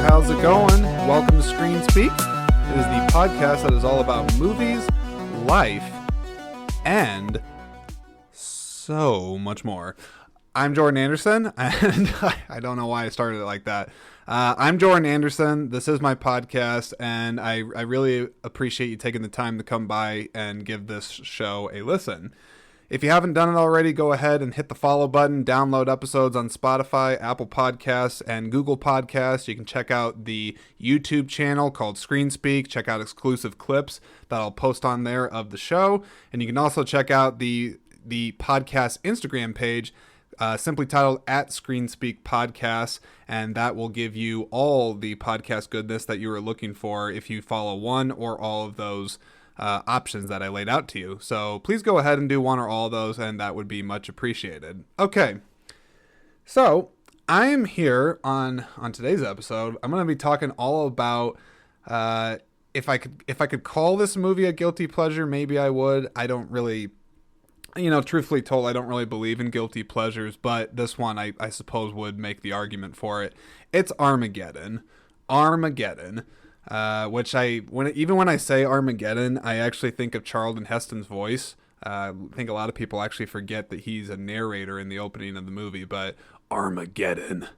how's it going? Welcome to Screen Speak. It is the podcast that is all about movies, life, and so much more. I'm Jordan Anderson, and I don't know why I started it like that. I'm Jordan Anderson. This is my podcast, and I really appreciate you taking the time to come by and give this show a listen. If you haven't done it already, go ahead and hit the follow button, download episodes on Spotify, Apple Podcasts, and Google Podcasts. You can check out the YouTube channel called Screen Speak, check out exclusive clips that I'll post on there of the show, and you can also check out the podcast Instagram page, simply titled at Screen Speak Podcasts, and that will give you all the podcast goodness that you are looking for if you follow one or all of those options that I laid out to you. So please go ahead and do one or all of those, and that would be much appreciated. Okay, so I am here on today's episode. I'm going to be talking all about if I could call this movie a guilty pleasure, maybe I would. I don't really, truthfully told, I don't really believe in guilty pleasures, but this one I suppose would make the argument for it. It's Armageddon. Which even when I say Armageddon, I actually think of Charlton Heston's voice. I think a lot of people actually forget that he's a narrator in the opening of the movie, but Armageddon.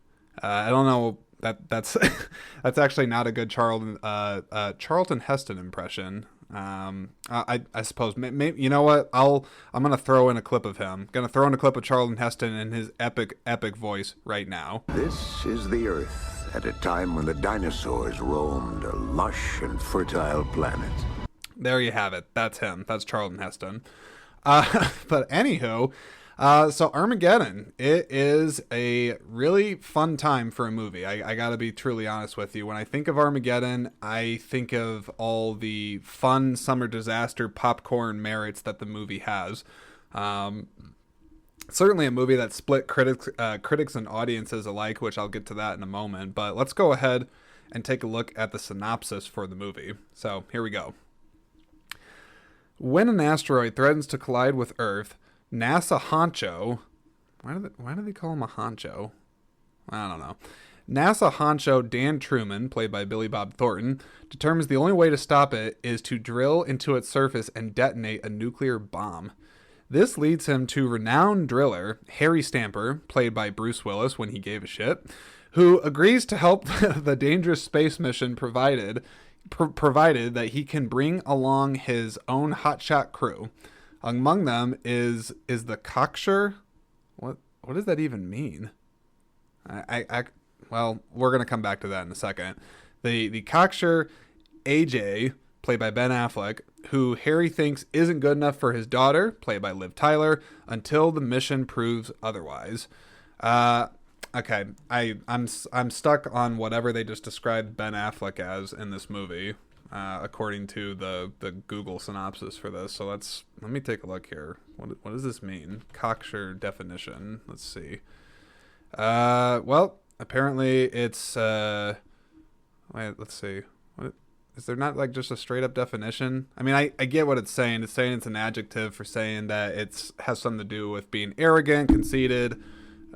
I don't know, that's that's actually not a good Charlton Heston impression. I suppose maybe, you know what? I'm gonna throw in a clip of him. Gonna throw in a clip of Charlton Heston in his epic voice right now. This is the Earth at a time when the dinosaurs roamed a lush and fertile planet. There you have it. That's him. That's Charlton Heston. But anywho, so Armageddon, it is a really fun time for a movie. I gotta be truly honest with you. When I think of Armageddon, I think of all the fun summer disaster popcorn merits that the movie has. Certainly a movie that split critics and audiences alike, which I'll get to that in a moment. But let's go ahead and take a look at the synopsis for the movie. So here we go. When an asteroid threatens to collide with Earth, NASA honcho... Why do they call him a honcho? I don't know. NASA honcho Dan Truman, played by Billy Bob Thornton, determines the only way to stop it is to drill into its surface and detonate a nuclear bomb. This leads him to renowned driller Harry Stamper, played by Bruce Willis when he gave a shit, who agrees to help the dangerous space mission provided that he can bring along his own hotshot crew. Among them is the cocksure. What does that even mean? Well, we're gonna come back to that in a second. The cocksure AJ, played by Ben Affleck, who Harry thinks isn't good enough for his daughter, played by Liv Tyler, until the mission proves otherwise. Okay, I'm stuck on whatever they just described Ben Affleck as in this movie, according to the Google synopsis for this. So let me take a look here. What does this mean? Cocksure definition. Let's see. Well, apparently it's wait, let's see. What is there not like just a straight up definition? I mean, I get what it's saying. It's saying it's an adjective for saying that has something to do with being arrogant, conceited,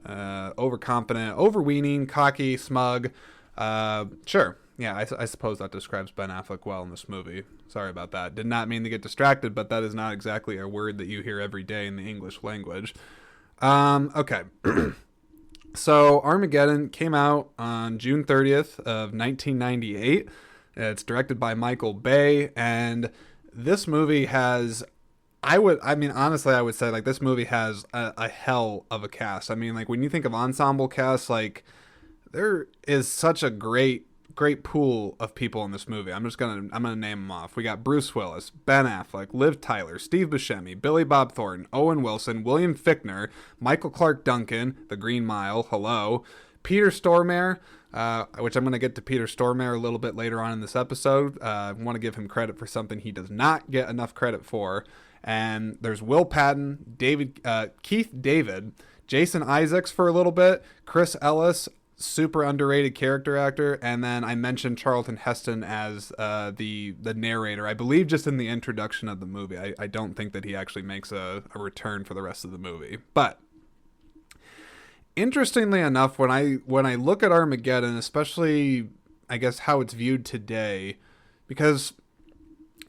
overconfident, overweening, cocky, smug. Sure. Yeah, I suppose that describes Ben Affleck well in this movie. Sorry about that. Did not mean to get distracted, but that is not exactly a word that you hear every day in the English language. Okay. So Armageddon came out on June 30th of 1998. It's directed by Michael Bay, and this movie has, honestly, I would say, like, this movie has a hell of a cast. I mean, like, when you think of ensemble cast, like, there is such a great pool of people in this movie. I'm gonna name them off. We got Bruce Willis, Ben Affleck, Liv Tyler, Steve Buscemi, Billy Bob Thornton, Owen Wilson, William Fichtner, Michael Clark Duncan, The Green Mile, hello, Peter Stormare, which I'm going to get to Peter Stormare a little bit later on in this episode. I want to give him credit for something he does not get enough credit for. And there's Will Patton, Keith David, Jason Isaacs for a little bit, Chris Ellis, super underrated character actor, and then I mentioned Charlton Heston as the narrator, I believe just in the introduction of the movie. I don't think that he actually makes a return for the rest of the movie. But interestingly enough, when I look at Armageddon, especially I guess, how it's viewed today, because,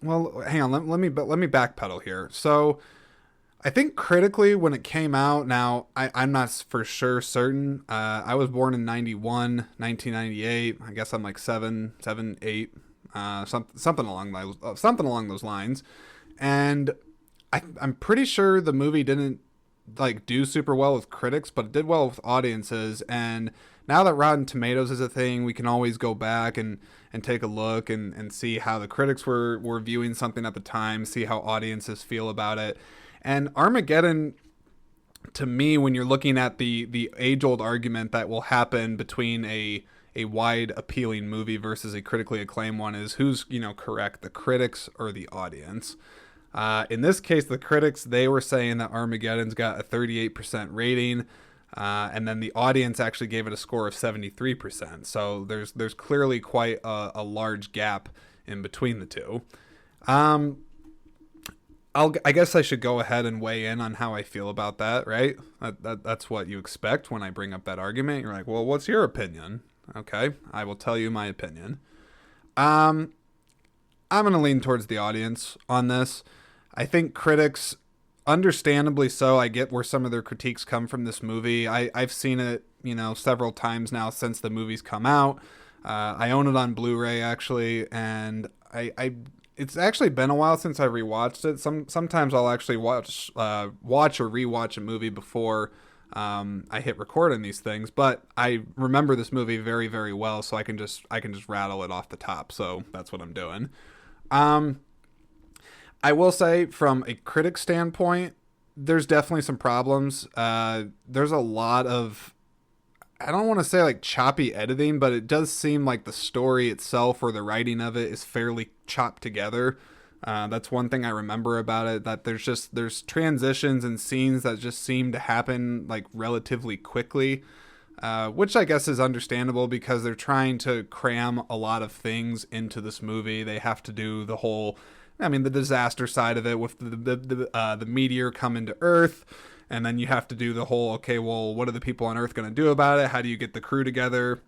well, hang on, let me backpedal here. So I think critically when it came out, now I'm not for sure certain. I was born in 1998. I guess I'm like 7, 8, something along those lines. And I'm pretty sure the movie didn't like do super well with critics, but it did well with audiences. And now that Rotten Tomatoes is a thing, we can always go back and take a look and see how the critics were viewing something at the time, see how audiences feel about it. And Armageddon, to me, when you're looking at the age-old argument that will happen between a wide appealing movie versus a critically acclaimed one, is who's, correct, the critics or the audience. In this case, the critics, they were saying that Armageddon's got a 38% rating, and then the audience actually gave it a score of 73%. So there's clearly quite a large gap in between the two. I guess I should go ahead and weigh in on how I feel about that, right? That's what you expect when I bring up that argument. You're like, well, what's your opinion? Okay, I will tell you my opinion. I'm going to lean towards the audience on this. I think critics, understandably so, I get where some of their critiques come from this movie. I've seen it, several times now since the movie's come out. I own it on Blu-ray, actually, and it's actually been a while since I rewatched it. Sometimes I'll actually watch or rewatch a movie before I hit record on these things, but I remember this movie very, very well, so I can just rattle it off the top. So that's what I'm doing. I will say, from a critic standpoint, there's definitely some problems. There's a lot of, I don't want to say like choppy editing, but it does seem like the story itself or the writing of it is fairly chopped together. That's one thing I remember about it, that there's transitions and scenes that just seem to happen like relatively quickly, which I guess is understandable because they're trying to cram a lot of things into this movie. They have to do the whole, the disaster side of it with the meteor coming to Earth. And then you have to do the whole, okay, well, what are the people on Earth going to do about it? How do you get the crew together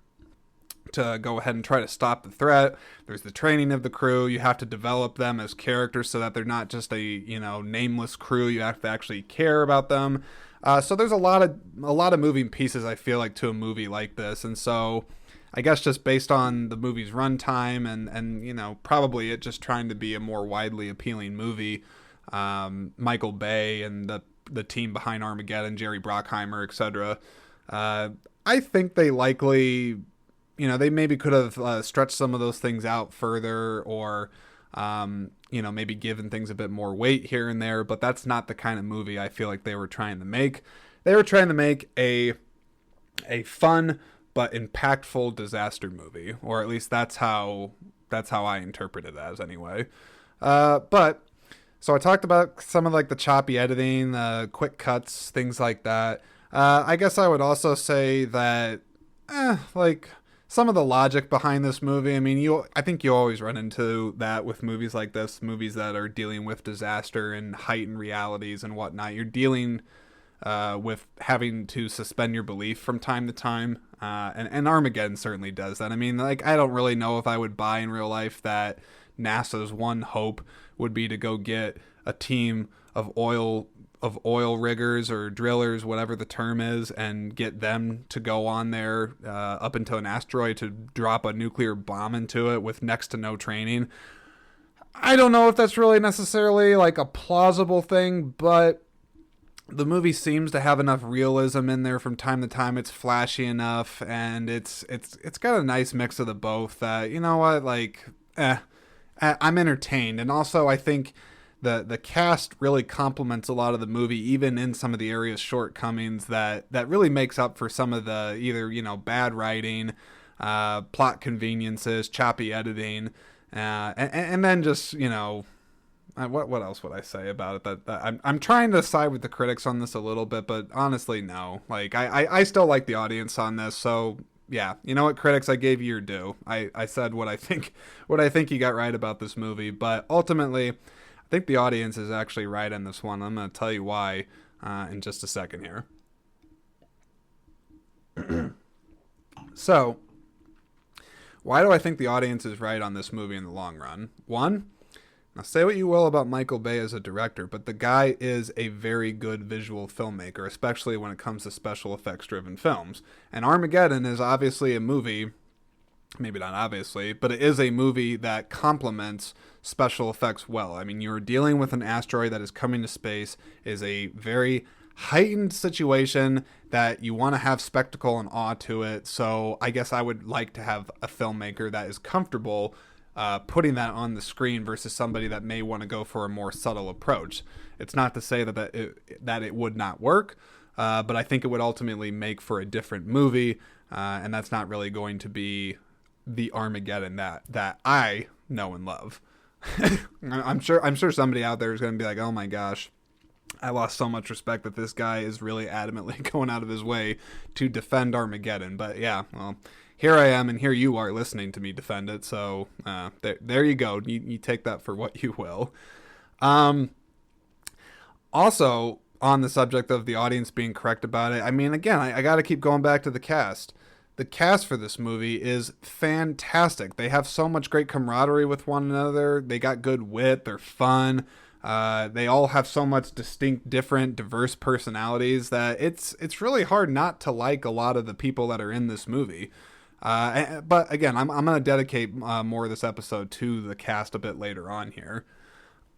to go ahead and try to stop the threat? There's the training of the crew. You have to develop them as characters so that they're not just a, nameless crew. You have to actually care about them. So there's a lot of moving pieces, I feel like, to a movie like this. And so I guess just based on the movie's runtime and probably it just trying to be a more widely appealing movie, Michael Bay and the team behind Armageddon, Jerry Bruckheimer, etc. I think they likely, they maybe could have stretched some of those things out further, or, maybe given things a bit more weight here and there. But that's not the kind of movie I feel like they were trying to make. They were trying to make a fun but impactful disaster movie, or at least that's how I interpret it as, anyway. But so I talked about some of like the choppy editing, quick cuts, things like that. I guess I would also say that, like some of the logic behind this movie. I think you always run into that with movies like this, movies that are dealing with disaster and heightened realities and whatnot. You're dealing with having to suspend your belief from time to time. And Armageddon certainly does that. I don't really know if I would buy in real life that NASA's one hope would be to go get a team of oil riggers or drillers, whatever the term is, and get them to go on there up into an asteroid to drop a nuclear bomb into it with next to no training. I don't know if that's really necessarily like a plausible thing, but the movie seems to have enough realism in there from time to time. It's flashy enough, and it's got a nice mix of the both that, I'm entertained. And also I think the cast really complements a lot of the movie, even in some of the area's shortcomings that really makes up for some of the either, bad writing, plot conveniences, choppy editing, and then just, what else would I say about it? That I'm trying to side with the critics on this a little bit, but honestly, no. Like I still like the audience on this, so yeah, you know what, critics, I gave you your due. I said what I think you got right about this movie, but ultimately, I think the audience is actually right on this one. I'm going to tell you why in just a second here. So, Why do I think the audience is right on this movie in the long run? One, now say what you will about Michael Bay as a director, but the guy is a very good visual filmmaker, especially when it comes to special effects driven films. And Armageddon is obviously a movie, maybe not obviously, but it is a movie that complements special effects well. I mean, you're dealing with an asteroid that is coming to space, is a very heightened situation that you want to have spectacle and awe to it. So I guess I would like to have a filmmaker that is comfortable putting that on the screen versus somebody that may want to go for a more subtle approach. It's not to say that it would not work, but I think it would ultimately make for a different movie, and that's not really going to be the Armageddon that I know and love. I'm sure somebody out there is going to be like, oh my gosh, I lost so much respect that this guy is really adamantly going out of his way to defend Armageddon. But yeah, well, here I am, and here you are listening to me defend it. So there you go. You take that for what you will. Also, on the subject of the audience being correct about it, I mean, again, I got to keep going back to the cast. The cast for this movie is fantastic. They have so much great camaraderie with one another. They got good wit. They're fun. They all have so much distinct, different, diverse personalities that it's really hard not to like a lot of the people that are in this movie. But again, I'm going to dedicate more of this episode to the cast a bit later on here.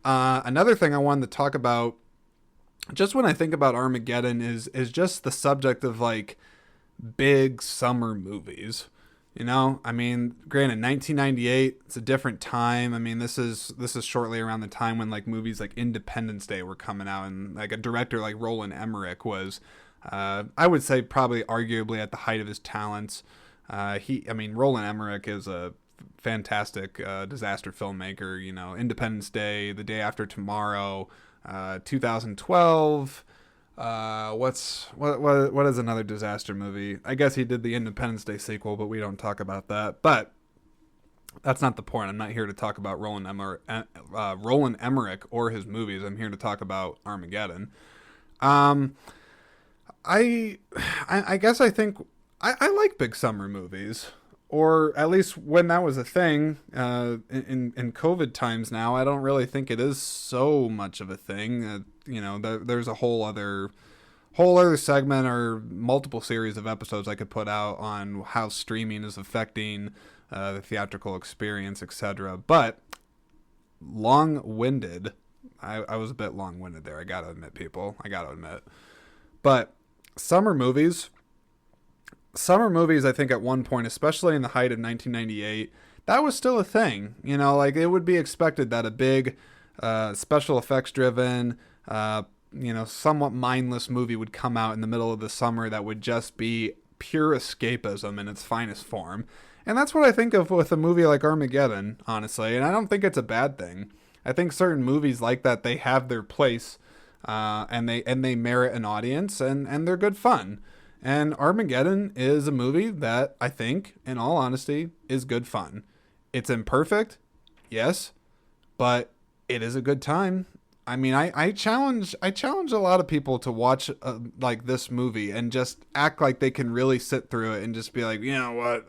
Another thing I wanted to talk about, just when I think about Armageddon, is just the subject of like big summer movies. You know, I mean, granted, 1998, it's a different time. I mean, this is shortly around the time when like movies like Independence Day were coming out, and like a director like Roland Emmerich was, I would say, probably arguably at the height of his talents. Roland Emmerich is a fantastic disaster filmmaker. You know, Independence Day, The Day After Tomorrow, 2012. What is another disaster movie? I guess he did the Independence Day sequel, but we don't talk about that. But that's not the point. I'm not here to talk about Roland Emmerich or his movies. I'm here to talk about Armageddon. I guess I think I like big summer movies, or at least when that was a thing. In COVID times now, I don't really think it is so much of a thing. There's a whole other segment or multiple series of episodes I could put out on how streaming is affecting the theatrical experience, etc. But long-winded. I was a bit long-winded there. I gotta admit, people. But summer movies, I think at one point, especially in the height of 1998, that was still a thing. You know, like it would be expected that a big special effects driven, somewhat mindless movie would come out in the middle of the summer that would just be pure escapism in its finest form. And that's what I think of with a movie like Armageddon, honestly. And I don't think it's a bad thing. I think certain movies like that, they have their place, and they merit an audience, and they're good fun. And Armageddon is a movie that I think, in all honesty, is good fun. It's imperfect, yes, but it is a good time. I mean, I challenge a lot of people to watch like this movie and just act like they can really sit through it and just be like, you know what,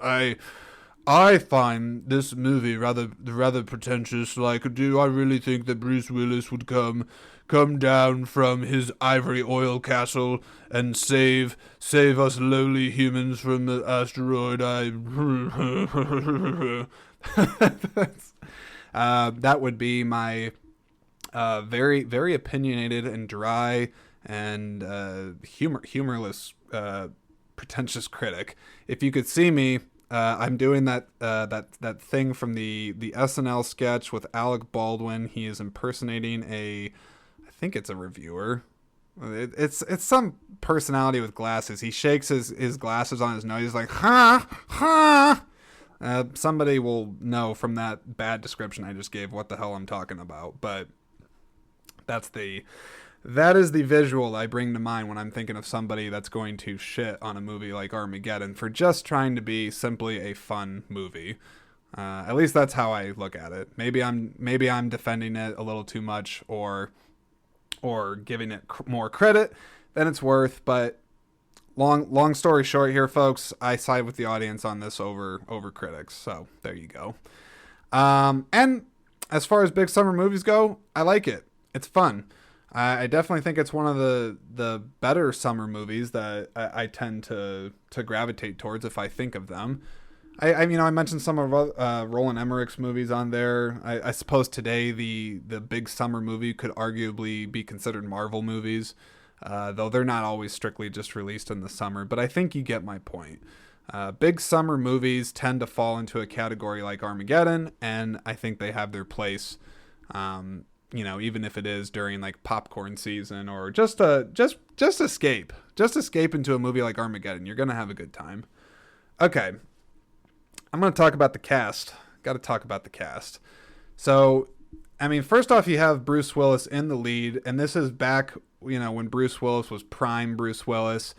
I find this movie rather pretentious. Like, do I really think that Bruce Willis would come down from his ivory oil castle and save us lowly humans from the asteroid? That would be my very, very opinionated and dry and humorless pretentious critic. If you could see me, I'm doing that thing from the SNL sketch with Alec Baldwin. He is impersonating I think it's a reviewer. It's some personality with glasses. He shakes his glasses on his nose. He's like, ha, ha. Somebody will know from that bad description I just gave what the hell I'm talking about. But that is the visual I bring to mind when I'm thinking of somebody that's going to shit on a movie like Armageddon for just trying to be simply a fun movie. At least that's how I look at it. Maybe I'm defending it a little too much, or giving it more credit than it's worth. But long story short here, folks, I side with the audience on this over critics. So there you go. And as far as big summer movies go, I like it. It's fun. I definitely think it's one of the better summer movies that I tend to gravitate towards if I think of them. I mentioned some of Roland Emmerich's movies on there. I suppose today the big summer movie could arguably be considered Marvel movies, though they're not always strictly just released in the summer. But I think you get my point. Big summer movies tend to fall into a category like Armageddon, and I think they have their place. Even if it is during like popcorn season or just escape into a movie like Armageddon, you're gonna have a good time. Okay, I'm gonna talk about the cast. Got to talk about the cast. So, first off, you have Bruce Willis in the lead, and this is back, when Bruce Willis was prime Bruce Willis,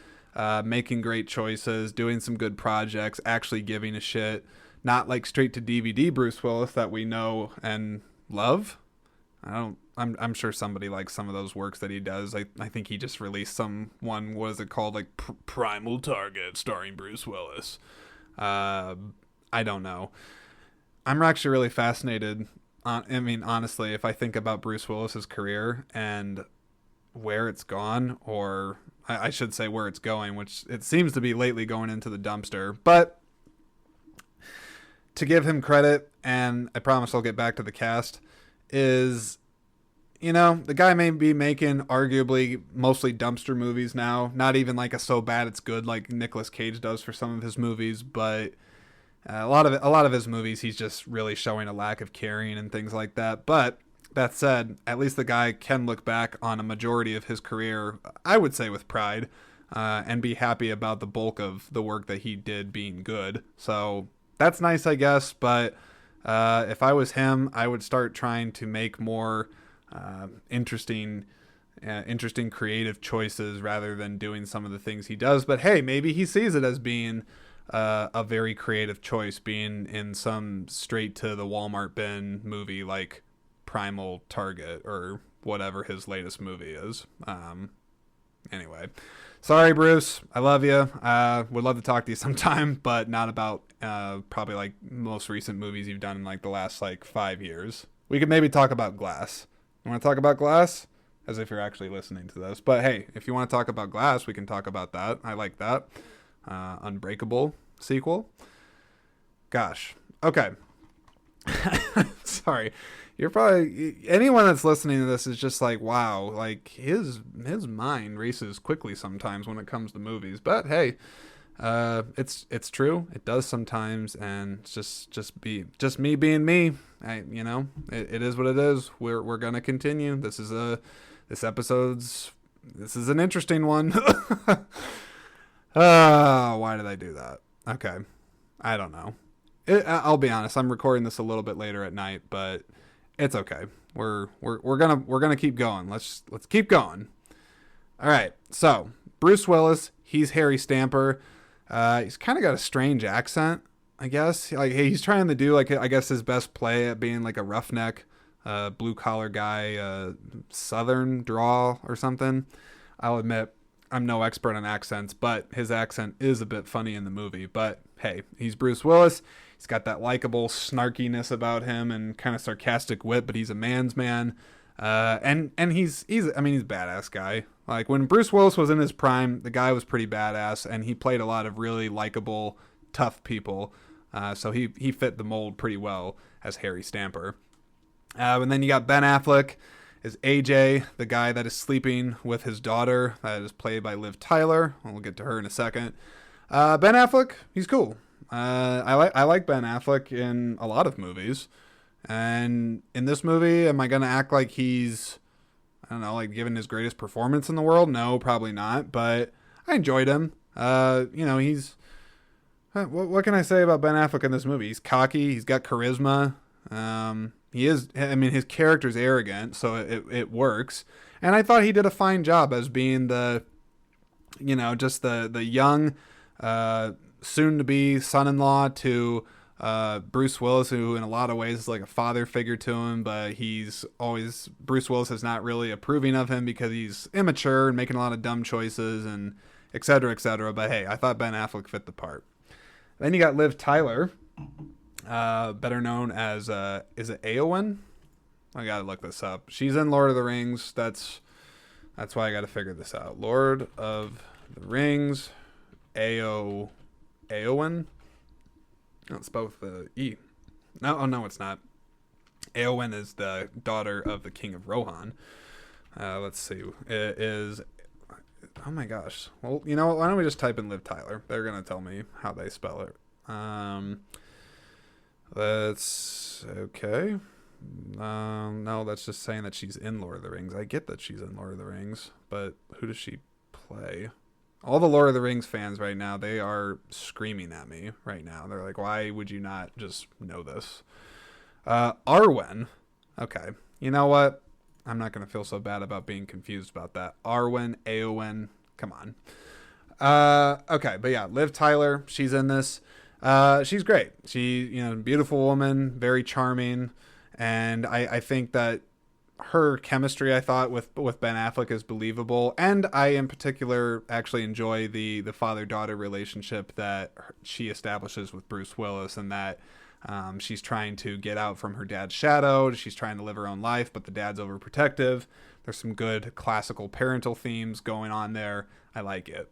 making great choices, doing some good projects, actually giving a shit, not like straight to DVD Bruce Willis that we know and love. I'm sure somebody likes some of those works that he does. I think he just released what is it called? Like Primal Target starring Bruce Willis. I don't know. I'm actually really fascinated. Honestly, if I think about Bruce Willis's career and where it's gone, or I should say where it's going, which it seems to be lately going into the dumpster. But to give him credit, and I promise I'll get back to the cast, is, the guy may be making arguably mostly dumpster movies now. Not even like a so bad it's good like Nicolas Cage does for some of his movies, but a lot of his movies he's just really showing a lack of caring and things like that. But that said, at least the guy can look back on a majority of his career, I would say, with pride, and be happy about the bulk of the work that he did being good. So that's nice, I guess, but if I was him, I would start trying to make more interesting creative choices rather than doing some of the things he does. But hey, maybe he sees it as being a very creative choice, being in some straight to the Walmart bin movie like Primal Target or whatever his latest movie is. Anyway, sorry, Bruce. I love you. Would love to talk to you sometime, but not about probably like most recent movies you've done in like the last like 5 years. We could maybe talk about Glass. You want to talk about Glass? As if you're actually listening to this. But hey, if you want to talk about Glass, we can talk about that. I like that. Unbreakable sequel. Gosh. Okay. Sorry. You're probably, anyone that's listening to this is just like, wow, like his mind races quickly sometimes when it comes to movies. But hey, it's true. It does sometimes, and it's just me being me. It is what it is. We're gonna continue. This is an interesting one. Why did I do that? Okay, I don't know. I'll be honest. I'm recording this a little bit later at night, but it's okay. We're gonna keep going. Let's keep going. All right. So Bruce Willis, he's Harry Stamper. He's kind of got a strange accent, I guess. Like he's trying to do like I guess his best play at being like a roughneck, blue collar guy, Southern drawl or something. I'll admit I'm no expert on accents, but his accent is a bit funny in the movie. But hey, he's Bruce Willis. He's got that likable snarkiness about him and kind of sarcastic wit, but he's a man's man. And he's a badass guy. Like when Bruce Willis was in his prime, the guy was pretty badass, and he played a lot of really likable, tough people. So he fit the mold pretty well as Harry Stamper. And then you got Ben Affleck as AJ, the guy that is sleeping with his daughter, that is played by Liv Tyler. We'll get to her in a second. Ben Affleck, he's cool. I like Ben Affleck in a lot of movies. And in this movie, am I going to act like he's, I don't know, like giving his greatest performance in the world? No, probably not. But I enjoyed him. He's, what can I say about Ben Affleck in this movie? He's cocky. He's got charisma. His character's arrogant, so it works. And I thought he did a fine job as being the young, soon-to-be son-in-law to Bruce Willis, who in a lot of ways is like a father figure to him, but Bruce Willis is not really approving of him because he's immature and making a lot of dumb choices, and etc., etc. But hey, I thought Ben Affleck fit the part. Then you got Liv Tyler, better known as is it Eowyn? I gotta look this up. She's in Lord of the Rings. That's why I gotta figure this out. Lord of the Rings, Eowyn. No, it's spelled with the E. No, oh no, it's not. Eowyn is the daughter of the King of Rohan. Let's see. It is. Oh my gosh. Well, you know what? Why don't we just type in Liv Tyler? They're gonna tell me how they spell it. That's okay. No, that's just saying that she's in Lord of the Rings. I get that she's in Lord of the Rings, but who does she play? All the Lord of the Rings fans right now, they are screaming at me right now. They're like, why would you not just know this? Arwen. Okay. You know what? I'm not going to feel so bad about being confused about that. Arwen, Eowyn. Come on. Okay. But yeah, Liv Tyler, she's in this. She's great. She, beautiful woman, very charming. And I think that her chemistry, I thought, with Ben Affleck is believable. And I, in particular, actually enjoy the father-daughter relationship that she establishes with Bruce Willis, and that she's trying to get out from her dad's shadow. She's trying to live her own life, but the dad's overprotective. There's some good classical parental themes going on there. I like it.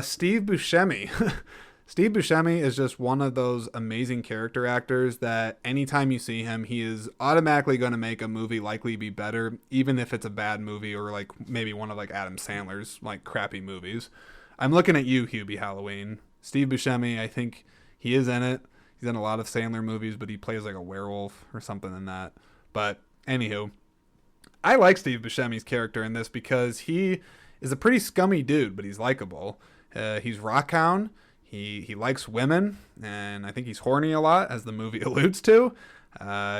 Steve Buscemi. Steve Buscemi is just one of those amazing character actors that anytime you see him, he is automatically going to make a movie likely be better, even if it's a bad movie or like maybe one of like Adam Sandler's like crappy movies. I'm looking at you, Hubie Halloween. Steve Buscemi, I think he is in it. He's in a lot of Sandler movies, but he plays like a werewolf or something in that. But anywho, I like Steve Buscemi's character in this because he is a pretty scummy dude, but he's likable. He's rockhound. He likes women, and I think he's horny a lot, as the movie alludes to.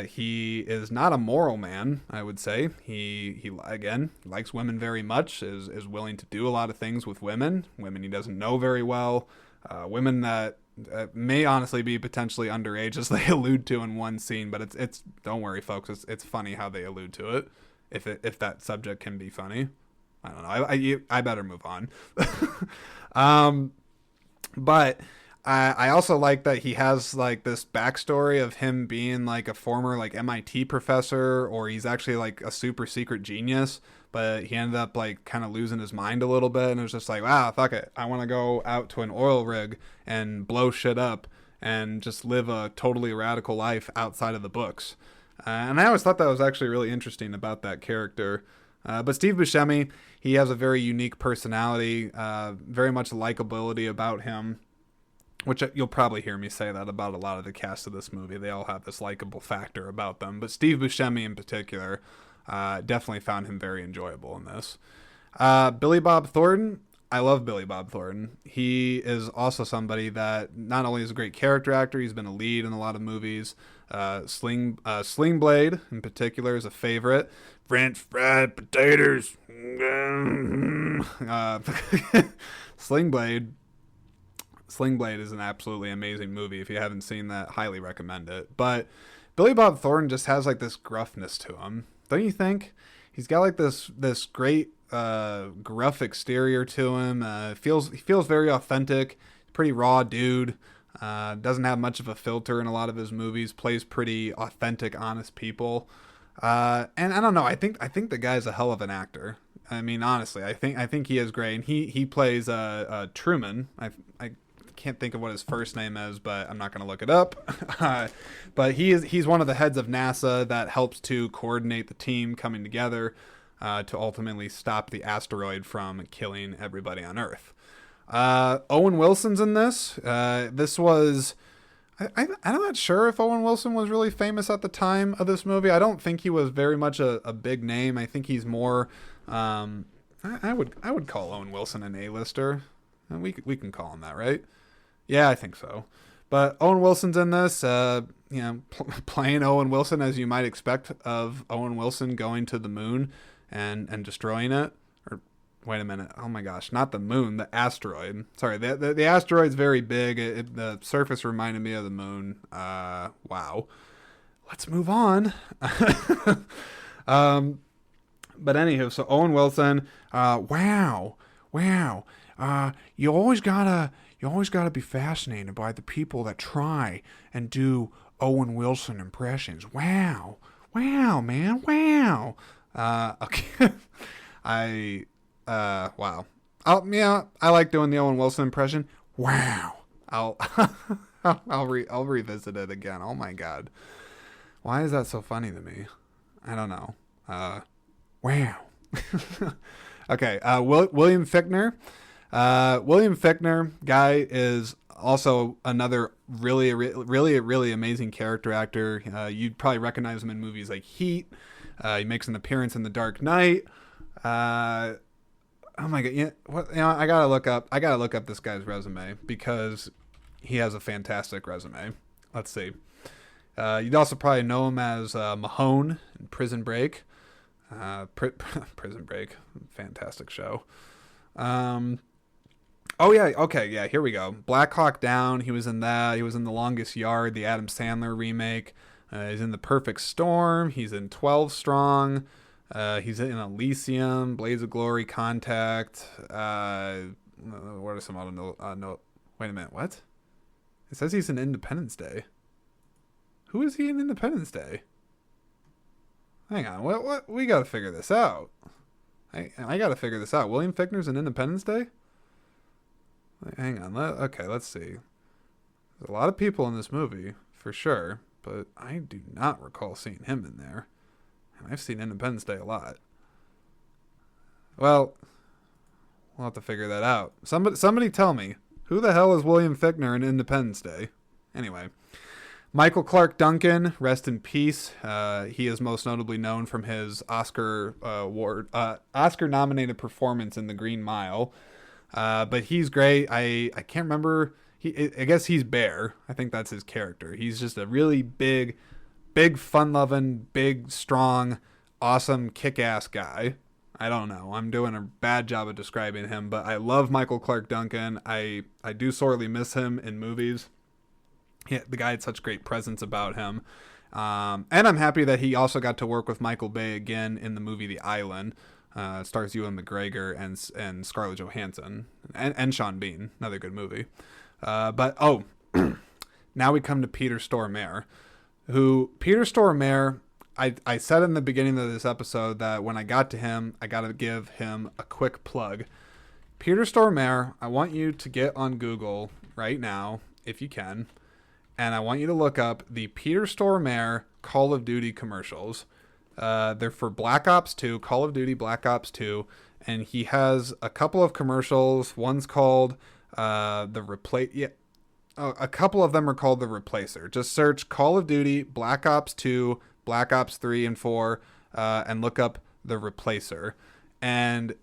He is not a moral man, I would say. He again likes women very much, is willing to do a lot of things with women he doesn't know very well, women that may honestly be potentially underage, as they allude to in one scene. But it's don't worry, folks. It's funny how they allude to it, if that subject can be funny. I don't know. I better move on. But I also like that he has like this backstory of him being like a former like MIT professor, or he's actually like a super secret genius, but he ended up like kind of losing his mind a little bit, and it was just like, wow, fuck it, I want to go out to an oil rig and blow shit up and just live a totally radical life outside of the books. And I always thought that was actually really interesting about that character. But Steve Buscemi, he has a very unique personality, very much likability about him, which you'll probably hear me say that about a lot of the cast of this movie. They all have this likable factor about them. But Steve Buscemi in particular, definitely found him very enjoyable in this. Billy Bob Thornton. I love Billy Bob Thornton. He is also somebody that not only is a great character actor, he's been a lead in a lot of movies. Sling Blade in particular is a favorite. French fried potatoes. Sling Blade is an absolutely amazing movie. If you haven't seen that, highly recommend it. But Billy Bob Thornton just has like this gruffness to him, don't you think? He's got like this great gruff exterior to him. He feels very authentic. Pretty raw dude. Doesn't have much of a filter in a lot of his movies. Plays pretty authentic, honest people. And I don't know. I think the guy's a hell of an actor. I mean, honestly, I think he is great. And he plays Truman. I can't think of what his first name is, but I'm not going to look it up. But he's one of the heads of NASA that helps to coordinate the team coming together to ultimately stop the asteroid from killing everybody on Earth. Owen Wilson's in this. This was... I'm not sure if Owen Wilson was really famous at the time of this movie. I don't think he was very much a big name. I think he's more... I would call Owen Wilson an A-lister. We can call him that, right? Yeah, I think so. But Owen Wilson's in this, playing Owen Wilson as you might expect of Owen Wilson going to the moon and destroying it. Or wait a minute. Oh my gosh, not the moon, the asteroid. Sorry, the asteroid's very big. The surface reminded me of the moon. Wow. Let's move on. But anywho, so Owen Wilson, wow. You always gotta be fascinated by the people that try and do Owen Wilson impressions. Wow, man, wow. Okay, wow. Yeah, I like doing the Owen Wilson impression. Wow. I'll I'll revisit it again. Oh my god. Why is that so funny to me? I don't know. Wow. Okay. William Fichtner. William Fichtner guy is also another really amazing character actor. You'd probably recognize him in movies like Heat. He makes an appearance in The Dark Knight. Oh my god! I gotta look up this guy's resume because he has a fantastic resume. Let's see. You'd also probably know him as Mahone in Prison Break. Prison Break, fantastic show. Oh yeah, okay, yeah. Here we go. Black Hawk Down. He was in that. He was in The Longest Yard, the Adam Sandler remake. He's in The Perfect Storm. He's in 12 Strong. He's in Elysium, Blades of Glory, Contact. What are some other no? Wait a minute, what? It says he's in Independence Day. Who is he in Independence Day? Hang on, what? We gotta figure this out. I gotta figure this out. William Fichtner's in Independence Day? Hang on, okay, let's see. There's a lot of people in this movie, for sure, but I do not recall seeing him in there. I've seen Independence Day a lot. Well, we'll have to figure that out. Somebody tell me, who the hell is William Fichtner in Independence Day? Anyway, Michael Clark Duncan, rest in peace. He is most notably known from his Oscar-nominated performance in The Green Mile. But he's great. I can't remember. I guess he's Bear. I think that's his character. He's just a really big, fun-loving, big, strong, awesome, kick-ass guy. I don't know. I'm doing a bad job of describing him, but I love Michael Clark Duncan. I do sorely miss him in movies. The guy had such great presence about him. And I'm happy that he also got to work with Michael Bay again in the movie The Island. It stars Ewan McGregor and Scarlett Johansson and Sean Bean. Another good movie. Now we come to Peter Stormare. Peter Stormare, I said in the beginning of this episode that when I got to him, I got to give him a quick plug. Peter Stormare, I want you to get on Google right now, if you can, and I want you to look up the Peter Stormare Call of Duty commercials. They're for Black Ops 2, Call of Duty Black Ops 2, and he has a couple of commercials. One's called a couple of them are called The Replacer. Just search Call of Duty, Black Ops 2, Black Ops 3 and 4, and look up The Replacer. And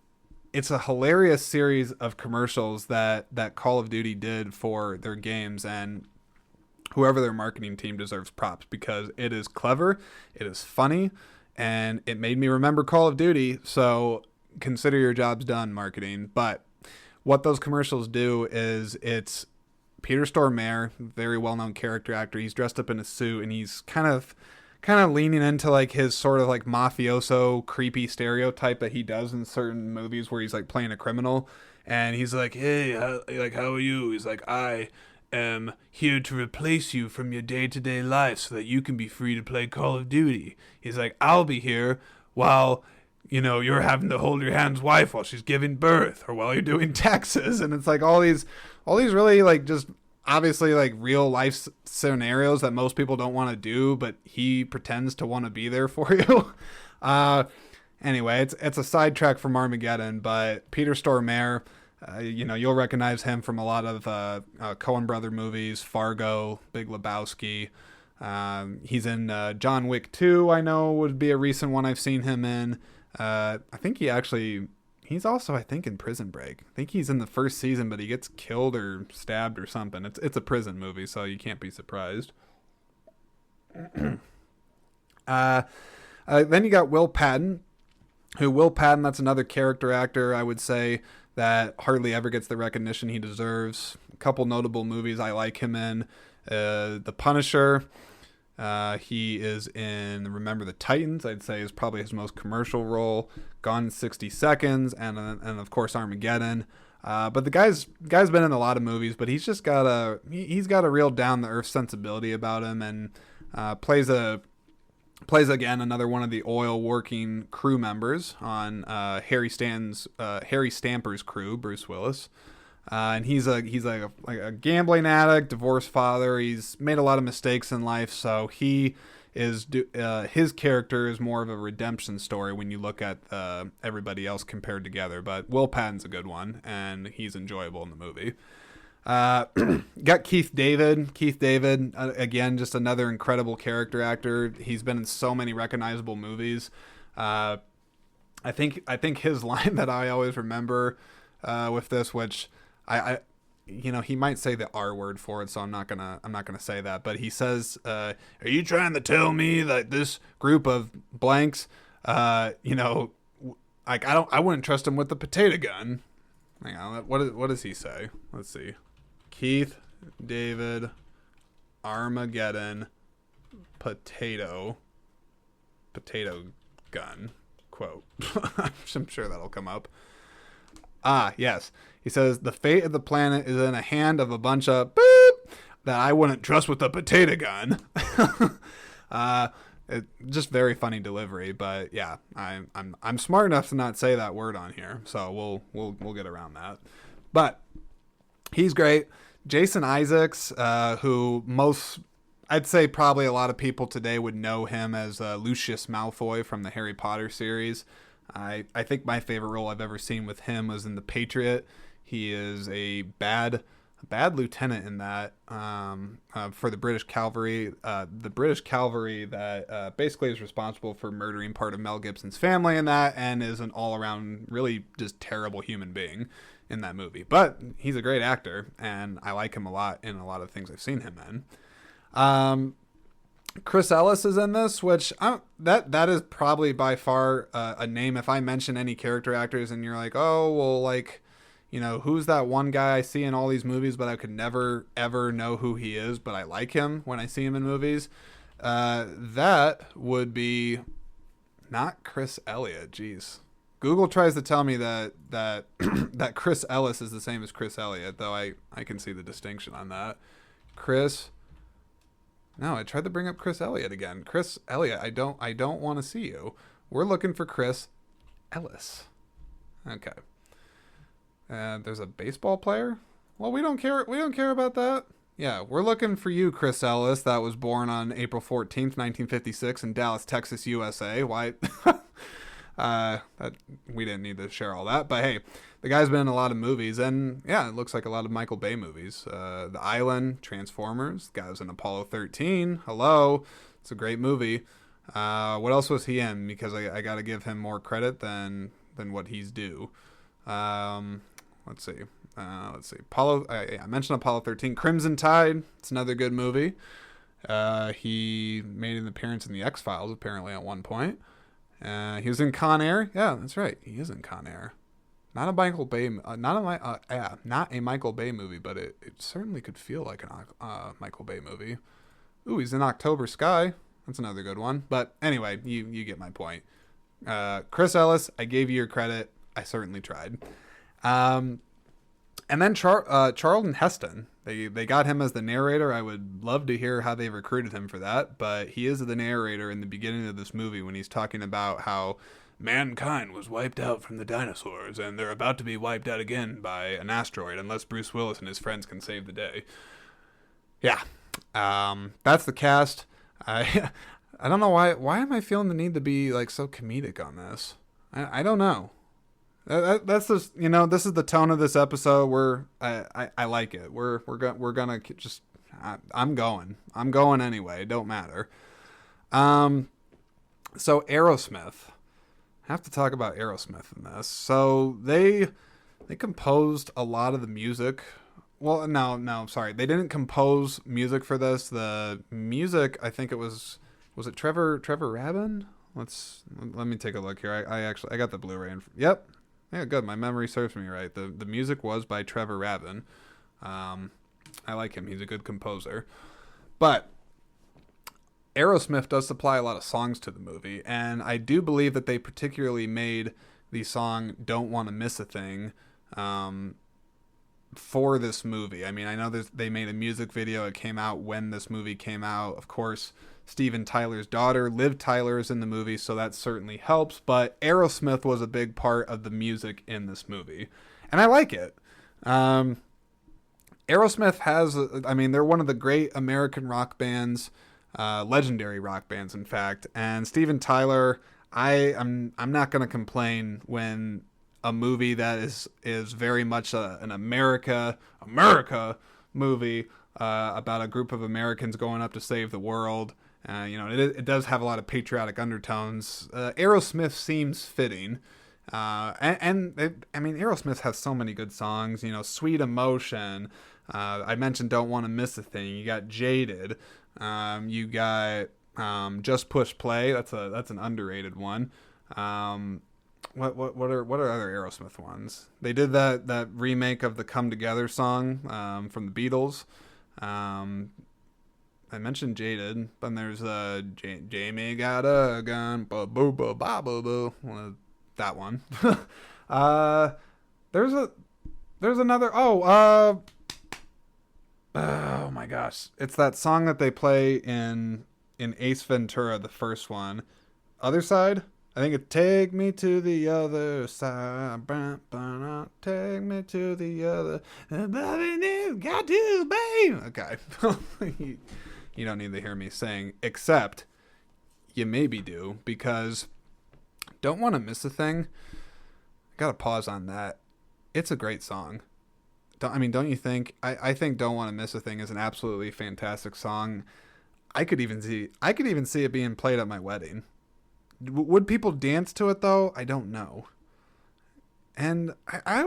it's a hilarious series of commercials that Call of Duty did for their games, and whoever their marketing team deserves props because it is clever, it is funny, and it made me remember Call of Duty, so consider your jobs done, marketing. But what those commercials do is it's Peter Stormare, very well-known character actor. He's dressed up in a suit, and he's kind of leaning into like his sort of like mafioso, creepy stereotype that he does in certain movies where he's like playing a criminal. And he's like, "Hey, how are you?" He's like, "I am here to replace you from your day-to-day life so that you can be free to play Call of Duty." He's like, "I'll be here while you're having to hold your hand's wife while she's giving birth, or while you're doing taxes." And it's like all these really like just obviously like real life scenarios that most people don't want to do, but he pretends to want to be there for you. Anyway, it's a sidetrack from Armageddon, but Peter Stormare, you'll recognize him from a lot of Coen brother movies, Fargo, Big Lebowski. He's in John Wick 2, I know would be a recent one I've seen him in. I think he's also, I think, in Prison Break. I think he's in the first season, but he gets killed or stabbed or something. It's a prison movie, so you can't be surprised. Then you got Will Patton. That's another character actor, I would say, that hardly ever gets the recognition he deserves. A couple notable movies I like him in. The Punisher. He is in Remember the Titans, I'd say is probably his most commercial role. Gone in 60 Seconds, and of course Armageddon. But the guy's been in a lot of movies, but he's just got he's got a real down the earth sensibility about him, and plays again another one of the oil working crew members on Harry Stamper's crew, Bruce Willis. And he's like a gambling addict, divorced father. He's made a lot of mistakes in life, so he is his character is more of a redemption story when you look at everybody else compared together. But Will Patton's a good one, and he's enjoyable in the movie. Got Keith David. Again, just another incredible character actor. He's been in so many recognizable movies. I think his line that I always remember with this, which I he might say the R word for it, so I'm not gonna say that. But he says, "Are you trying to tell me that this group of blanks, I wouldn't trust him with the potato gun." Hang on, what does he say? Let's see. Keith David, Armageddon, potato gun quote. I'm sure that'll come up. Yes. He says, the fate of the planet is in the hand of a bunch of boop that I wouldn't trust with a potato gun. Just very funny delivery, but yeah, I'm smart enough to not say that word on here, so we'll get around that. But he's great. Jason Isaacs, who I'd say probably a lot of people today would know him as Lucius Malfoy from the Harry Potter series. I think my favorite role I've ever seen with him was in The Patriot. He is a bad lieutenant in that for the British Cavalry. The British Cavalry that basically is responsible for murdering part of Mel Gibson's family in that, and is an all-around really just terrible human being in that movie. But he's a great actor, and I like him a lot in a lot of things I've seen him in. Chris Ellis is in this, which that is probably by far a name. If I mention any character actors and you're like, oh, well, like, who's that one guy I see in all these movies, but I could never, ever know who he is, but I like him when I see him in movies. That would be not Chris Elliott. Jeez. Google tries to tell me that that Chris Ellis is the same as Chris Elliott, though I can see the distinction on that. No, I tried to bring up Chris Elliott again. Chris Elliott, I don't want to see you. We're looking for Chris Ellis. Okay. There's a baseball player? Well, we don't care. We don't care about that. Yeah, we're looking for you, Chris Ellis. That was born on April 14th, 1956 in Dallas, Texas, USA. Why? That we didn't need to share all that, but hey, the guy's been in a lot of movies, and yeah, it looks like a lot of Michael Bay movies. The Island, Transformers, the guy was in Apollo 13. Hello, it's a great movie. What else was he in? Because I got to give him more credit than what he's due. Let's see. Apollo. I mentioned Apollo 13. Crimson Tide. It's another good movie. He made an appearance in the X-Files apparently at one point. He was in Con Air. Yeah, that's right. He is in Con Air. Not a Michael Bay. Not a Michael Bay movie, but it certainly could feel like a Michael Bay movie. Ooh, he's in October Sky. That's another good one. But anyway, you get my point. Chris Ellis, I gave you your credit. I certainly tried. And then Charlton Heston. They got him as the narrator. I would love to hear how they recruited him for that, but he is the narrator in the beginning of this movie when he's talking about how mankind was wiped out from the dinosaurs and they're about to be wiped out again by an asteroid unless Bruce Willis and his friends can save the day. Yeah. That's the cast. I don't know why am I feeling the need to be like so comedic on this? I don't know. That's just, this is the tone of this episode. I like it. We're gonna just, I'm going anyway. It don't matter. So Aerosmith, I have to talk about Aerosmith in this. So they composed a lot of the music. Well, no, sorry. They didn't compose music for this. The music, I think it was it Trevor Rabin? Let me take a look here. I got the Blu-ray. Yep. Yeah, good. My memory serves me right. The music was by Trevor Rabin. I like him. He's a good composer. But Aerosmith does supply a lot of songs to the movie, and I do believe that they particularly made the song "Don't Want to Miss a Thing" for this movie. I mean, I know they made a music video. It came out when this movie came out. Of course, Steven Tyler's daughter, Liv Tyler, is in the movie, so that certainly helps. But Aerosmith was a big part of the music in this movie, and I like it. Aerosmith has, I mean, they're one of the great American rock bands, legendary rock bands, in fact. And Steven Tyler, I'm not going to complain when a movie that is very much an America movie about a group of Americans going up to save the world. It does have a lot of patriotic undertones. Aerosmith seems fitting. Aerosmith has so many good songs, Sweet Emotion. I mentioned Don't Want to Miss a Thing. You got Jaded. You got Just Push Play. That's an underrated one. What are other Aerosmith ones? They did that remake of the Come Together song from the Beatles. I mentioned Jaded, but there's Jamie Got a Gun, boo boo boo boo boo. That one. There's another. Oh my gosh! It's that song that they play in Ace Ventura, the first one. Other Side. I think it's Take Me to the Other Side. Take me to the other. Got to, babe. Okay. You don't need to hear me sing, except you maybe do, because Don't Want to Miss a Thing. Gotta pause on that. It's a great song. Don't you think? I think Don't Want to Miss a Thing is an absolutely fantastic song. I could even see it being played at my wedding. Would people dance to it though? I don't know. And I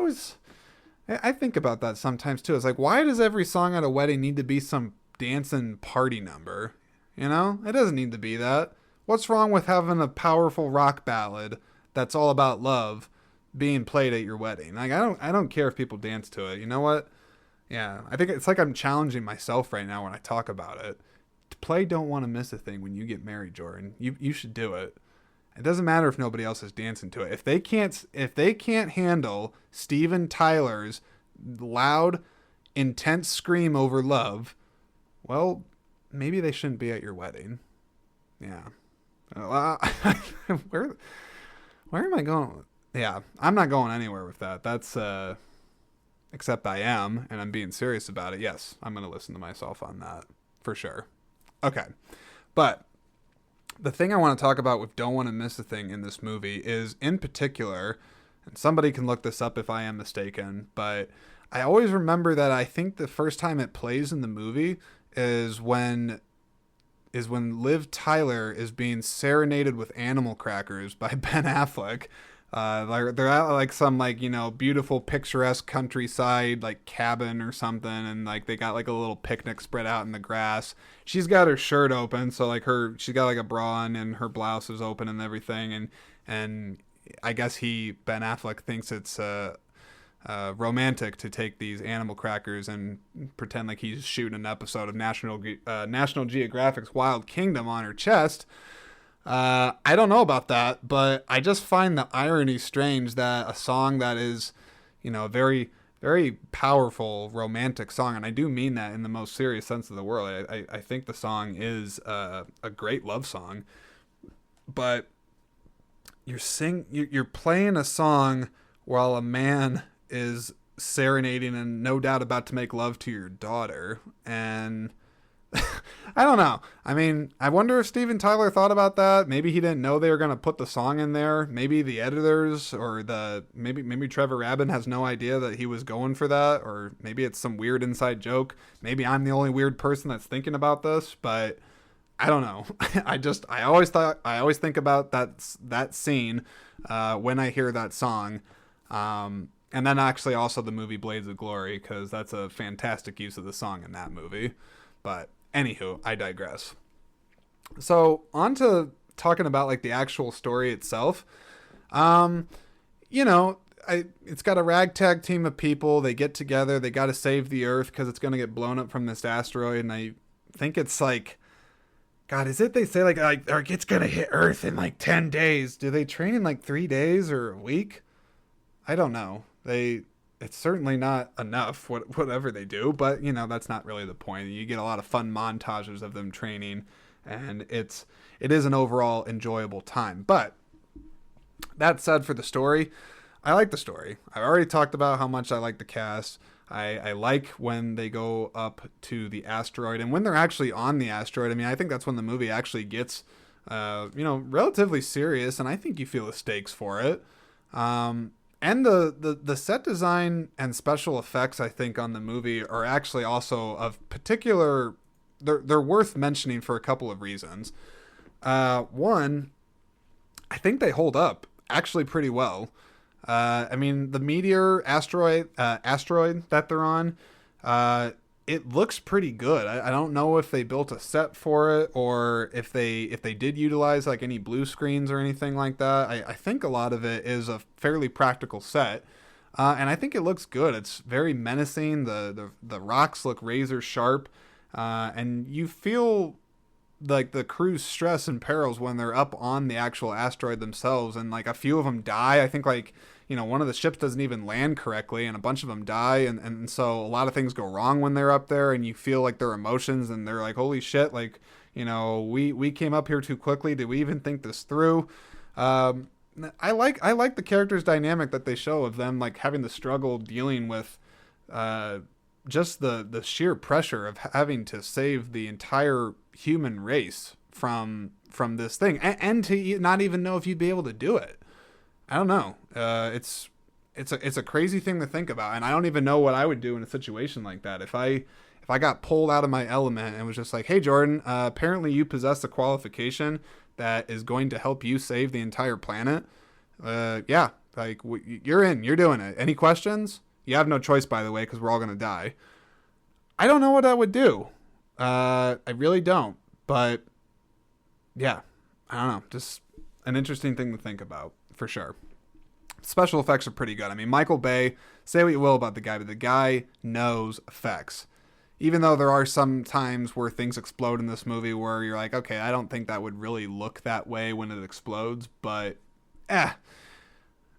think about that sometimes too. It's like, why does every song at a wedding need to be some dancing party number? It doesn't need to be that. What's wrong with having a powerful rock ballad that's all about love being played at your wedding? Like, I don't care if people dance to it. You know what? Yeah, I think it's like I'm challenging myself right now when I talk about it. To play Don't Want to Miss a Thing when you get married, Jordan. You should do it. It doesn't matter if nobody else is dancing to it. If they can't handle Steven Tyler's loud, intense scream over love, well, maybe they shouldn't be at your wedding. Yeah. Where am I going? Yeah, I'm not going anywhere with that. That's except I am, and I'm being serious about it. Yes, I'm going to listen to myself on that for sure. Okay. But the thing I want to talk about with Don't Want to Miss a Thing in this movie is, in particular, and somebody can look this up if I am mistaken, but I always remember that I think the first time it plays in the movie is when Liv Tyler is being serenaded with animal crackers by Ben Affleck. They're at some beautiful picturesque countryside cabin or something, and they got a little picnic spread out in the grass. She's got her shirt open, so she's got a bra on and her blouse is open and everything, and I guess Ben Affleck thinks it's romantic to take these animal crackers and pretend like he's shooting an episode of National Geographic's Wild Kingdom on her chest. I don't know about that, but I just find the irony strange that a song that is, a very, very powerful romantic song, and I do mean that in the most serious sense of the word. I think the song is a great love song, but you're playing a song while a man is serenading and no doubt about to make love to your daughter, and I don't know. I wonder if Steven Tyler thought about that. Maybe he didn't know they were going to put the song in there. Maybe the editors or maybe Trevor Rabin has no idea that he was going for that, or maybe it's some weird inside joke. Maybe I'm the only weird person that's thinking about this, but I don't know. I always think about that scene when I hear that song. And then actually also the movie Blades of Glory, because that's a fantastic use of the song in that movie. But anywho, I digress. So on to talking about the actual story itself. It's got a ragtag team of people. They get together. They got to save the Earth because it's going to get blown up from this asteroid. And I think it's God, is it? They say it's going to hit Earth in 10 days. Do they train in 3 days or a week? I don't know. it's certainly not enough, whatever they do, but you know, that's not really the point. You get a lot of fun montages of them training, and it is an overall enjoyable time. But that said, for the story, I like the story. I already talked about how much I like the cast. I like when they go up to the asteroid, and when they're actually on the asteroid. I mean, I think that's when the movie actually gets, relatively serious, and I think you feel the stakes for it. And the set design and special effects, I think, on the movie are actually also of particular. They're worth mentioning for a couple of reasons. One, I think they hold up actually pretty well. I mean, the meteor asteroid that they're on, it looks pretty good. I don't know if they built a set for it or if they did utilize like any blue screens or anything like that. I think a lot of it is a fairly practical set. And I think it looks good. It's very menacing. The rocks look razor sharp. And you feel like the crew's stress and perils when they're up on the actual asteroid themselves, and like a few of them die. I think like, you know, one of the ships doesn't even land correctly and a bunch of them die, and so a lot of things go wrong when they're up there, and you feel like their emotions, and they're like, holy shit, like, you know, we came up here too quickly. Did we even think this through? I like the characters' dynamic that they show of them like having the struggle dealing with just the sheer pressure of having to save the entire human race from this thing, and to not even know if you'd be able to do it. I don't know. It's a crazy thing to think about, and I don't even know what I would do in a situation like that. If I got pulled out of my element and was just like, hey Jordan, apparently you possess a qualification that is going to help you save the entire planet. Yeah, like you're in, you're doing it. Any questions? You have no choice, by the way, because we're all gonna die. I don't know what I would do. I really don't. But yeah, I don't know. Just an interesting thing to think about, for sure. Special effects are pretty good. I mean, Michael Bay, say what you will about the guy, but the guy knows effects. Even though there are some times where things explode in this movie where you're like, okay, I don't think that would really look that way when it explodes, but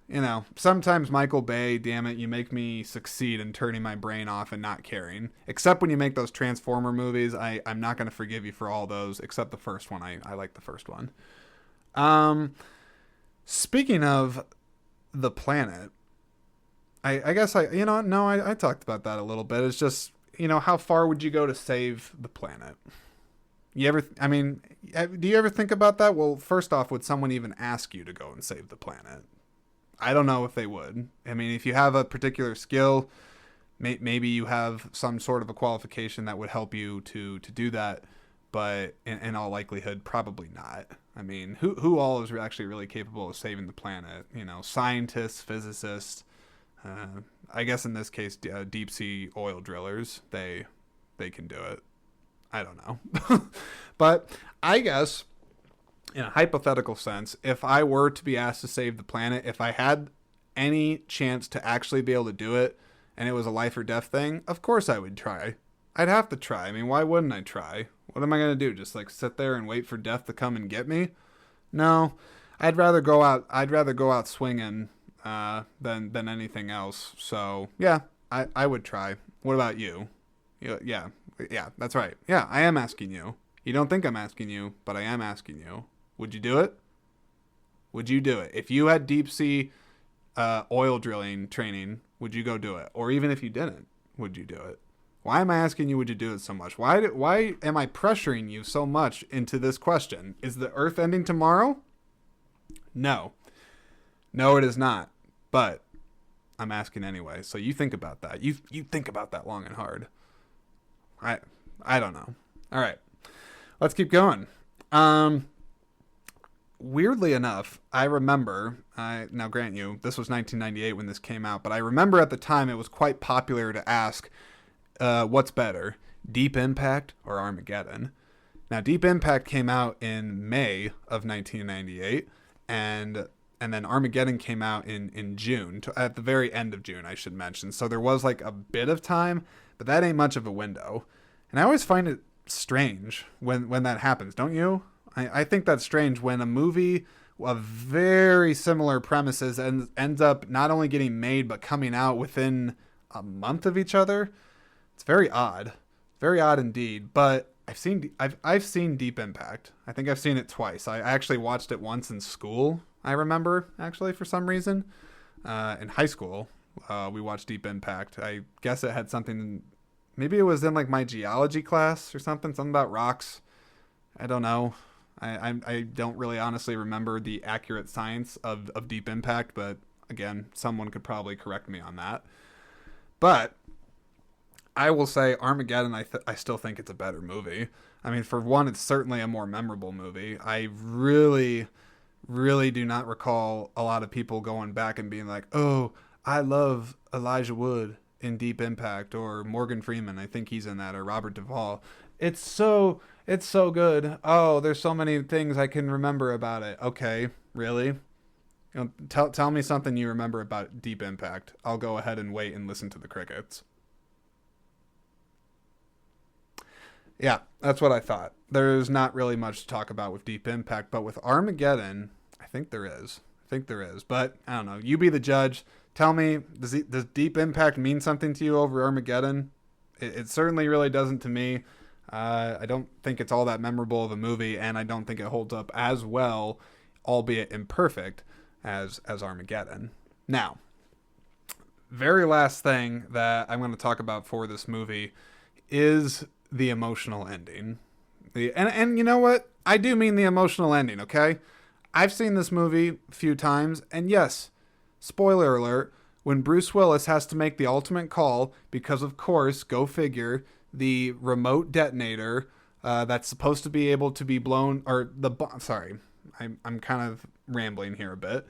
you know, sometimes Michael Bay, damn it, you make me succeed in turning my brain off and not caring. Except when you make those Transformer movies, I'm not going to forgive you for all those, except the first one. I like the first one. Speaking of the planet, I guess I talked about that a little bit. It's just, you know, how far would you go to save the planet? Do you ever think about that? Well, first off, would someone even ask you to go and save the planet? I don't know if they would. I mean, if you have a particular skill, maybe you have some sort of a qualification that would help you to do that, but in all likelihood, probably not. I mean, who all is actually really capable of saving the planet? You know, scientists, physicists, I guess in this case, deep sea oil drillers, they can do it. I don't know. But I guess in a hypothetical sense, if I were to be asked to save the planet, if I had any chance to actually be able to do it and it was a life or death thing, of course I would try. I'd have to try. I mean, why wouldn't I try? What am I going to do? Just like sit there and wait for death to come and get me? No, I'd rather go out swinging than anything else. So yeah, I would try. What about you? Yeah, that's right. Yeah, I am asking you. You don't think I'm asking you, but I am asking you. Would you do it? Would you do it? If you had deep sea oil drilling training, would you go do it? Or even if you didn't, would you do it? Why am I asking you, would you do it so much? Why am I pressuring you so much into this question? Is the Earth ending tomorrow? No. No, it is not. But I'm asking anyway. So you think about that. You think about that long and hard. I don't know. All right. Let's keep going. Weirdly enough, I remember, now grant you, this was 1998 when this came out, but I remember at the time it was quite popular to ask, what's better, Deep Impact or Armageddon? Now, Deep Impact came out in May of 1998, and then Armageddon came out in June, at the very end of June, I should mention. So there was like a bit of time, but that ain't much of a window. And I always find it strange when that happens, don't you? I think that's strange when a movie of very similar premises and ends up not only getting made but coming out within a month of each other. It's very odd indeed. But I've seen Deep Impact. I think I've seen it twice. I actually watched it once in school. I remember actually for some reason in high school we watched Deep Impact. I guess it had something. Maybe it was in like my geology class or something about rocks. I don't know. I don't really honestly remember the accurate science of Deep Impact, but again, someone could probably correct me on that. But I will say Armageddon, I still think it's a better movie. I mean, for one, it's certainly a more memorable movie. I really, really do not recall a lot of people going back and being like, oh, I love Elijah Wood in Deep Impact, or Morgan Freeman, I think he's in that, or Robert Duvall. It's so good. Oh, there's so many things I can remember about it. Okay, really? Tell me something you remember about Deep Impact. I'll go ahead and wait and listen to the crickets. Yeah, that's what I thought. There's not really much to talk about with Deep Impact, but with Armageddon, I think there is. But I don't know. You be the judge. Tell me, does Deep Impact mean something to you over Armageddon? It certainly really doesn't to me. I don't think it's all that memorable of a movie, and I don't think it holds up as well, albeit imperfect, as Armageddon. Now, very last thing that I'm going to talk about for this movie is the emotional ending. And you know what? I do mean the emotional ending, okay? I've seen this movie a few times, and yes, spoiler alert, when Bruce Willis has to make the ultimate call because, of course, go figure, the remote detonator that's supposed to be able to be blown, or sorry, I'm kind of rambling here a bit.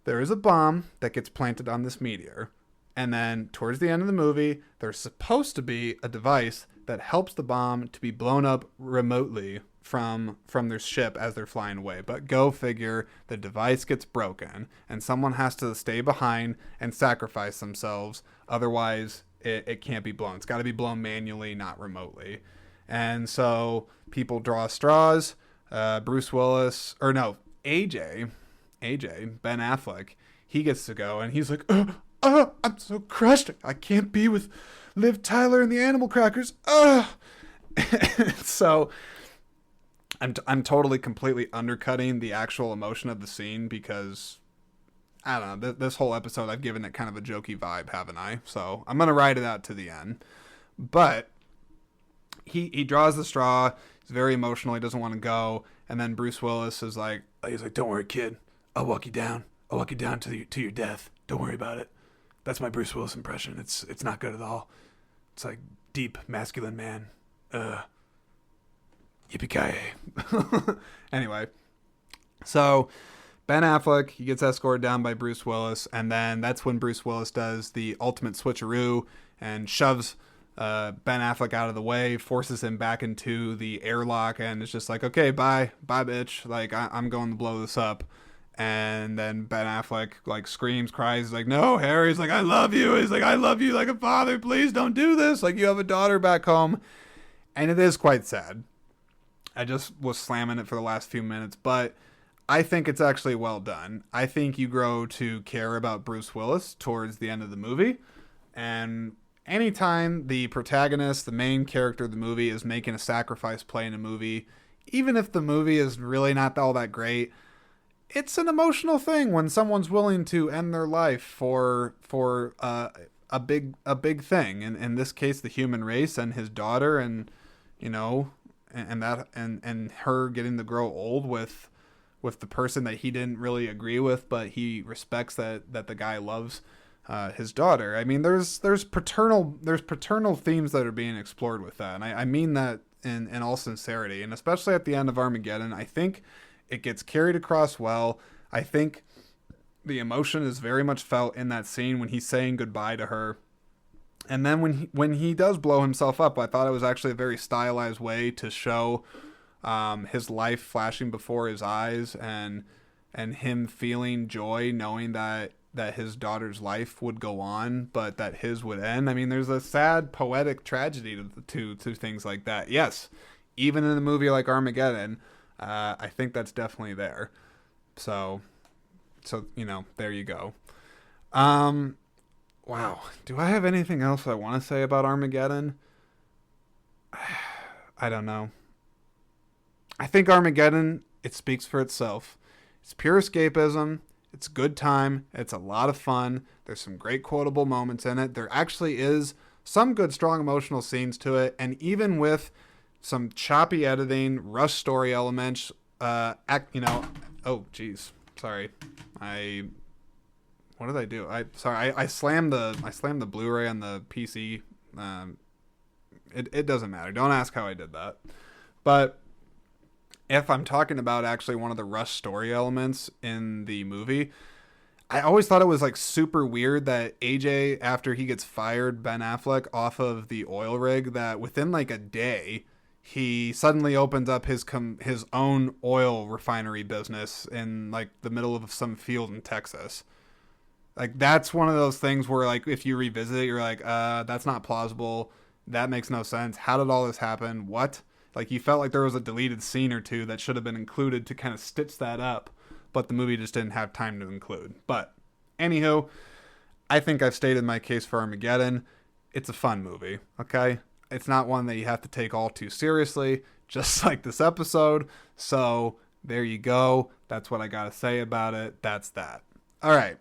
There is a bomb that gets planted on this meteor, and then towards the end of the movie, there's supposed to be a device that helps the bomb to be blown up remotely from their ship as they're flying away. But go figure, the device gets broken and someone has to stay behind and sacrifice themselves. Otherwise, it can't be blown. It's got to be blown manually, not remotely. And so people draw straws. Bruce Willis, or no, AJ, Ben Affleck, he gets to go and he's like, I'm so crushed. I can't be with Liv Tyler and the Animal Crackers. So I'm totally completely undercutting the actual emotion of the scene because I don't know, this whole episode I've given it kind of a jokey vibe, haven't I? So I'm gonna ride it out to the end. But he draws the straw. He's very emotional. He doesn't want to go. And then Bruce Willis is like, "Don't worry, kid. I'll walk you down. I'll walk you down to your death. Don't worry about it." That's my Bruce Willis impression. It's not good at all. It's like deep masculine man. Yippee-ki-yay. Anyway, so Ben Affleck, he gets escorted down by Bruce Willis, and then that's when Bruce Willis does the ultimate switcheroo and shoves Ben Affleck out of the way, forces him back into the airlock, and it's just like, okay, bye bitch. Like, I'm going to blow this up. And then Ben Affleck like screams, cries, like, "No, Harry!" He's like, "I love you." He's like, "I love you like a father. Please don't do this. Like, you have a daughter back home." And it is quite sad. I just was slamming it for the last few minutes, but I think it's actually well done. I think you grow to care about Bruce Willis towards the end of the movie. And anytime the protagonist, the main character of the movie, is making a sacrifice play in a movie, even if the movie is really not all that great, it's an emotional thing when someone's willing to end their life for a big thing. And in this case, the human race and his daughter, and you know, and her getting to grow old with the person that he didn't really agree with, but he respects that the guy loves his daughter. I mean, there's paternal themes that are being explored with that, and I mean that in all sincerity, and especially at the end of Armageddon, I think it gets carried across well. I think the emotion is very much felt in that scene when he's saying goodbye to her. And then when he does blow himself up, I thought it was actually a very stylized way to show his life flashing before his eyes, and him feeling joy knowing that his daughter's life would go on, but that his would end. I mean, there's a sad poetic tragedy to things like that. Yes, even in a movie like Armageddon, I think that's definitely there. So there you go. Wow. Do I have anything else I want to say about Armageddon? I don't know. I think Armageddon, it speaks for itself. It's pure escapism. It's a good time. It's a lot of fun. There's some great quotable moments in it. There actually is some good, strong emotional scenes to it. And even with some choppy editing, rush story elements, oh, geez. Sorry. What did I do? I slammed the Blu-ray on the PC. It doesn't matter. Don't ask how I did that. But if I'm talking about actually one of the rush story elements in the movie, I always thought it was like super weird that AJ, after he gets fired, Ben Affleck, off of the oil rig, that within like a day, he suddenly opens up his own oil refinery business in like the middle of some field in Texas. Like, that's one of those things where, like, if you revisit it, you're like, that's not plausible. That makes no sense. How did all this happen? What? Like, you felt like there was a deleted scene or two that should have been included to kind of stitch that up, but the movie just didn't have time to include. But, anywho, I think I've stated my case for Armageddon. It's a fun movie, okay? It's not one that you have to take all too seriously, just like this episode. So, there you go. That's what I gotta say about it. That's that. All right.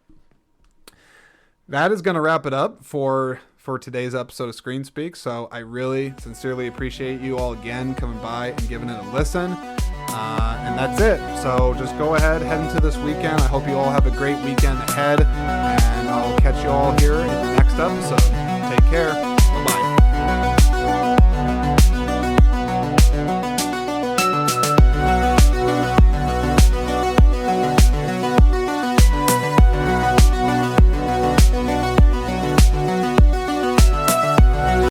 That is going to wrap it up for today's episode of Screen Speak. So I really sincerely appreciate you all again coming by and giving it a listen. And that's it. So just go ahead, head into this weekend. I hope you all have a great weekend ahead. And I'll catch you all here in the next episode. Take care.